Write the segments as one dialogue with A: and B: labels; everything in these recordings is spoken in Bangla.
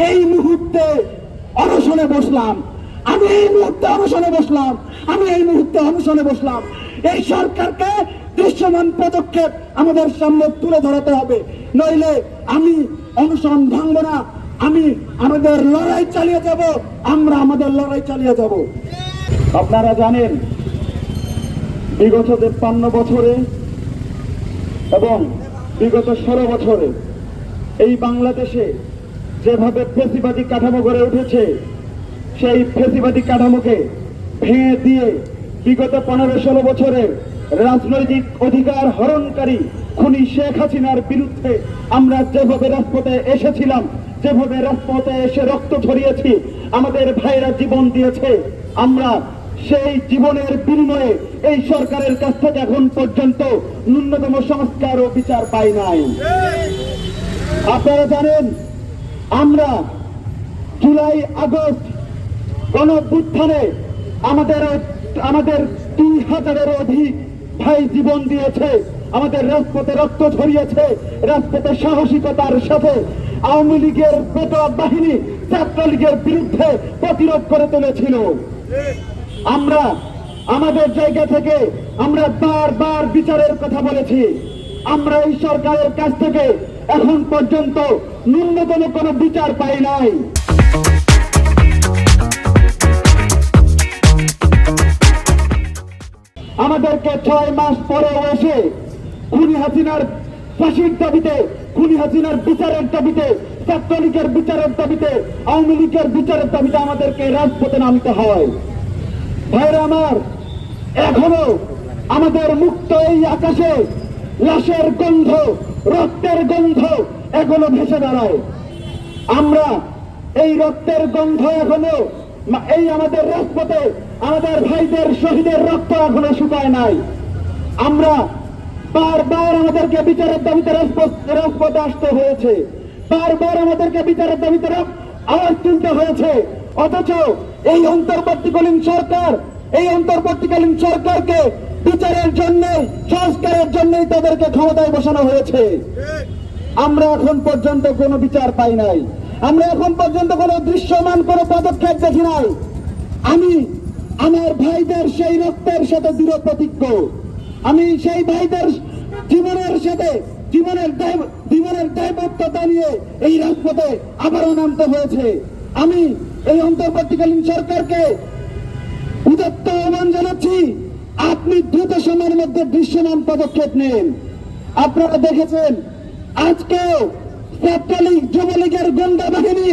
A: এই মুহূর্তে অনশনে বসলাম, আমি এই মুহূর্তে অনশনে বসলাম, আমি এই মুহূর্তে অনশনে বসলাম। এই সরকারকে দৃশ্যমান পদক্ষেপ আমাদের সামনে তুলে ধরাতে হবে, নইলে আমি অনশন ভাঙব না, আমি আমাদের লড়াই চালিয়ে যাব, আমরা আমাদের লড়াই চালিয়ে যাব। আপনারা জানেন বিগত ৫৩ বছরে এবং বিগত ১৬ বছরে এই বাংলাদেশে যেভাবে ফ্যাসিবাদী কাঠামো গড়ে উঠেছে, সেই ফ্যাসিবাদী কাঠামোকে ভেঙে দিয়ে বিগত ১৫-১৬ বছরে রাজনৈতিক অধিকার হরণকারী খুনি শেখ হাসিনার বিরুদ্ধে আমরা যেভাবে রাজপথে এসেছিলাম, যেভাবে রাজপথে এসে রক্ত ঝরিয়েছি, আমাদের ভাইরা জীবন দিয়েছে, আমরা সেই জীবনের বিনিময়ে এই সরকারের কাছ থেকে এখন পর্যন্ত ন্যূনতম সংস্কার ও বিচার পাই নাই। আপনারা জানেন আমরা জুলাই আগস্ট গণঅভ্যুত্থানে আমাদের ৩,০০০-এরও অধিক ভাই জীবন দিয়েছে, আমাদের রাজপথে রক্ত ঝরিয়েছে, রাজপথে সাহসিকতার সাথে আওয়ামী লীগের পেটোয়া বাহিনী ছাত্রলীগের বিরুদ্ধে প্রতিরোধ করে তুলেছিল। আমরা আমাদের জায়গা থেকে আমরা বারবার বিচারের কথা বলেছি, আমরা এই সরকারের কাছ থেকে এখন পর্যন্ত ন্যূনতম কোনো বিচার পাই নাই। আমাদেরকে ৬ মাস পরেও এসে খুনি হাসিনার ফাঁসির দাবিতে, খুনি হাসিনার বিচারের দাবিতে, ছাত্রলীগের বিচারের দাবিতে, আওয়ামী লীগের বিচারের দাবিতে আমাদেরকে রাজপথে নামতে হয়। ভাইরা আমার, এখনো আমাদের মুক্ত এই আকাশে লাশের গন্ধ, রক্তের গন্ধ এখনো ভেসে বেড়ায়। আমরা এই রক্তের গন্ধ এখনো, এই আমাদের রাজপথে আমাদের ভাইদের শহীদের রক্ত এখনো শুকায় নাই। আমরা বারবার আমাদেরকে বিচারের দাবিতে রাজপথে আসতে হয়েছে, বারবার আমাদেরকে বিচারের দাবিতে আওয়াজ তুলতে হয়েছে, অথচ এই অন্তর্বর্তীকালীন সরকারকে বিচারের জন্য, সংস্কারের জন্যই তাদেরকে ক্ষমতায় বসানো হয়েছে। আমরা এখন পর্যন্ত কোনো বিচার পাই নাই, আমরা এখন পর্যন্ত কোনো দৃশ্যমান কোনো পদক্ষেপ দেখি নাই। আমি আমার ভাইদের সেই রক্তের সাথে দৃঢ় প্রতিজ্ঞ, আমি সেই ভাইদের জীবনের সাথে জীবনের দায়বদ্ধতা নিয়ে এই রাজপথে আবারও নামতে হয়েছে। আমি এই অন্তর্বর্তীকালীন সরকারকে উদাত্ত আহ্বান জানাচ্ছি, আপনি দ্রুত সময়ের মধ্যে দৃশ্যমান পদক্ষেপ নেন। আপনারা দেখেছেন আজকেও ছাত্রলীগ, যুবলীগের গুন্ডা বাহিনী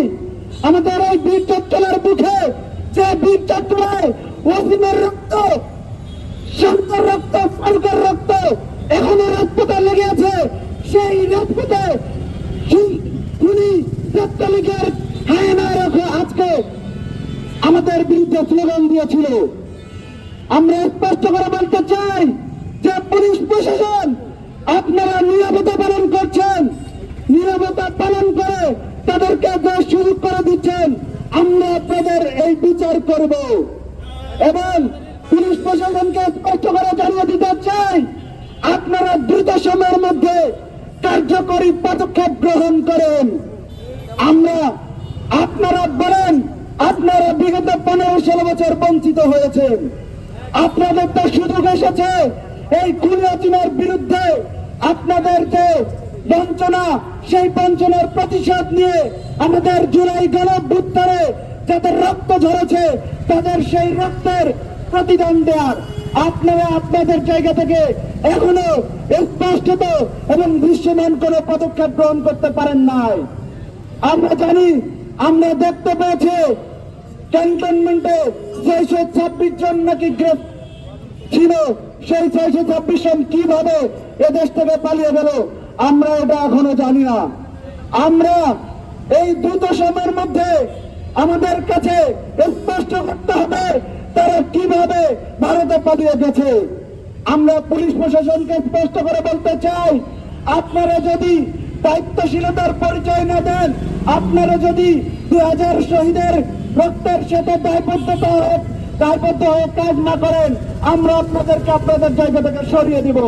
A: আমাদের এই বীর চত্বরের মুখে, যে বীর চত্বরে ওয়াসিমের রক্ত, শান্তর রক্ত, ফারুকের রক্ত এখনো রাজপথে লেগে আছে, সেই রাজপথে খুনি ছাত্রলীগের হায়নারা আজকে আমাদের বিরুদ্ধে স্লোগান দিয়েছিল। আমরা স্পষ্ট করে বলতে চাই যে পুলিশ প্রশাসন আপনারা নীরবতা পালন করছেন, নীরবতা পালন করে তাদেরকে যে সুযোগ করে দিচ্ছেন, আমরা আপনাদের এই বিচার করব। এবং পুলিশ প্রশাসনকে স্পষ্ট করে জানিয়ে দিতে চাই, আপনারা দ্রুত সময়ের মধ্যে কার্যকরী পদক্ষেপ গ্রহণ করেন। আপনারা বলেন আপনারা বিগত ১৫-১৬ বছর বঞ্চিত হয়েছেন, আপনাদের তো সুযোগ এসেছে এই খুনি হাসিনার বিরুদ্ধে আপনাদের যে বঞ্চনা, সেই বঞ্চনার প্রতিশোধ নিয়ে আমাদের জুলাই গণঅভ্যুত্থানে যাদের রক্ত ঝরেছে তাদের সেই রক্তের প্রতিদান দেওয়ার আপনারা আপনাদের জায়গা থেকে এখনো স্পষ্টত এবং দৃশ্যমান কোন পদক্ষেপ গ্রহণ করতে পারেন নাই। আমরা জানি, আমরা দেখতে পেয়েছি ক্যান্টনমেন্টে ৬২৬ জন নাকি ছিল, সেই ৬২৬ জন কিভাবে এদেশ থেকে পালিয়ে গেল আমরা এটা এখনো জানি না। আমরা এই দ্রুত সময়ের মধ্যে আমাদের কাছে স্পষ্ট করতে হবে তারা কিভাবে ভারতে পালিয়ে গেছে। আমরা পুলিশ প্রশাসনকে স্পষ্ট করে বলতে চাই, আপনারা যদি দায়িত্বশীলতার পরিচয় না দেন, আপনারা যদি ২০০০ শহীদের রক্তের সাথে দায়বদ্ধ হয়ে কাজ না করেন, আমরা আপনাদেরকে আপনাদের জায়গা থেকে সরিয়ে দিব।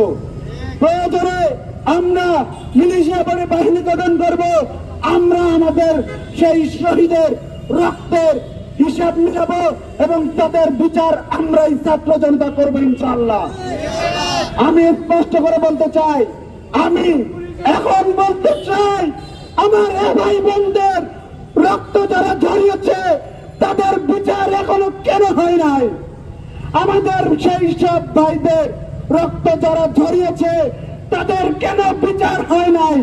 A: প্রয়োজনে আমরা মিলিশিয়া বলে বাহিনী গঠন করব, আমরা আমাদের সেই শহীদের রক্তের হিসাব মিটাবো এবং তাদের বিচার আমরাই ছাত্র জনতা করবো ইনশাআল্লাহ। আমি স্পষ্ট করে বলতে চাই, আমি এখন বলতে চাই, আমার ভাই বোনদের রক্ত যারা ঝরিয়েছে তাদের বিচার এখনো কেন হয় নাই? আমাদের সেই সব ভাইদের রক্ত যারা ঝরিয়েছে তাদের কেন বিচার হয় নাই?